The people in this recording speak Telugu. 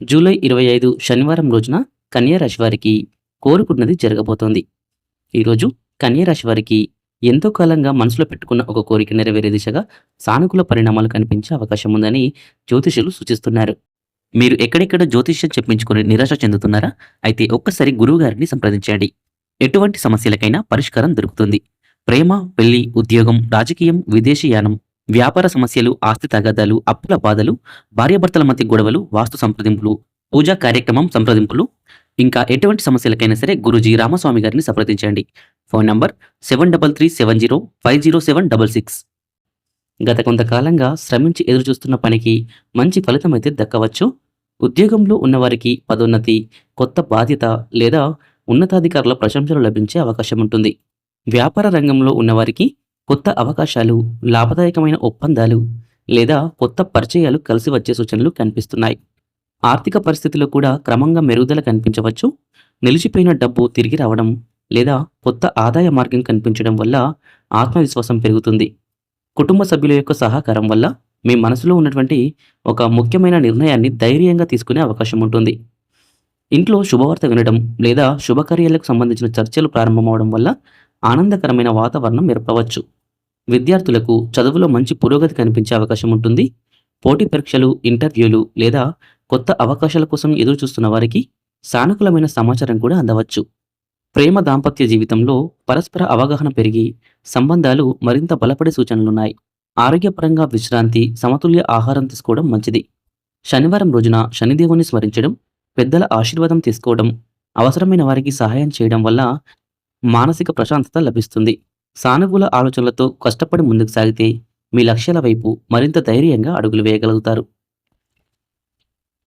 జూలై 25 శనివారం రోజున కన్యా రాశి వారికి కోరుకున్నది జరగబోతోంది. ఈరోజు కన్యా రాశి వారికి ఎంతో కాలంగా మనసులో పెట్టుకున్న ఒక కోరిక నెరవేరే దిశగా సానుకూల పరిణామాలు కనిపించే అవకాశం ఉందని జ్యోతిషులు సూచిస్తున్నారు. మీరు ఎక్కడెక్కడ జ్యోతిష్యం చెప్పించుకొని నిరాశ చెందుతున్నారా? అయితే ఒక్కసారి గురువు గారిని సంప్రదించండి. ఎటువంటి సమస్యలకైనా పరిష్కారం దొరుకుతుంది. ప్రేమ, పెళ్లి, ఉద్యోగం, రాజకీయం, విదేశీయానం, వ్యాపార సమస్యలు, ఆస్తి తగాదాలు, అప్పుల బాధలు, భార్యాభర్తల మధ్య గొడవలు, వాస్తు సంప్రదింపులు, పూజా కార్యక్రమం సంప్రదింపులు, ఇంకా ఎటువంటి సమస్యలకైనా సరే గురూజీ రామస్వామి గారిని సంప్రదించండి. Phone number 7337050766. గత కొంతకాలంగా శ్రమించి ఎదురుచూస్తున్న పనికి మంచి ఫలితమైతే దక్కవచ్చు. ఉద్యోగంలో ఉన్నవారికి పదోన్నతి, కొత్త బాధ్యత లేదా ఉన్నతాధికారుల ప్రశంసలు లభించే అవకాశం ఉంటుంది. వ్యాపార రంగంలో ఉన్నవారికి కొత్త అవకాశాలు, లాభదాయకమైన ఒప్పందాలు లేదా కొత్త పరిచయాలు కలిసి వచ్చే సూచనలు కనిపిస్తున్నాయి. ఆర్థిక పరిస్థితిలో కూడా క్రమంగా మెరుగుదల కనిపించవచ్చు. నిలిచిపోయిన డబ్బు తిరిగి రావడం లేదా కొత్త ఆదాయ మార్గం కనిపించడం వల్ల ఆత్మవిశ్వాసం పెరుగుతుంది. కుటుంబ సభ్యుల యొక్క సహకారం వల్ల మీ మనసులో ఉన్నటువంటి ఒక ముఖ్యమైన నిర్ణయాన్ని ధైర్యంగా తీసుకునే అవకాశం ఉంటుంది. ఇంట్లో శుభవార్త వినడం లేదా శుభకార్యాలకు సంబంధించిన చర్చలు ప్రారంభమవడం వల్ల ఆనందకరమైన వాతావరణం ఏర్పడవచ్చు. విద్యార్థులకు చదువులో మంచి పురోగతి కనిపించే అవకాశం ఉంటుంది. పోటీ పరీక్షలు, ఇంటర్వ్యూలు లేదా కొత్త అవకాశాల కోసం ఎదురు చూస్తున్న వారికి సానుకూలమైన సమాచారం కూడా అందవచ్చు. ప్రేమ దాంపత్య జీవితంలో పరస్పర అవగాహన పెరిగి సంబంధాలు మరింత బలపడే సూచనలున్నాయి. ఆరోగ్యపరంగా విశ్రాంతి, సమతుల్య ఆహారం తీసుకోవడం మంచిది. శనివారం రోజున శనిదేవుని స్మరించడం, పెద్దల ఆశీర్వాదం తీసుకోవడం, అవసరమైన వారికి సహాయం చేయడం వల్ల మానసిక ప్రశాంతత లభిస్తుంది. సానుకూల ఆలోచనలతో కష్టపడి ముందుకు సాగితే మీ లక్ష్యాల వైపు మరింత ధైర్యంగా అడుగులు వేయగలుగుతారు.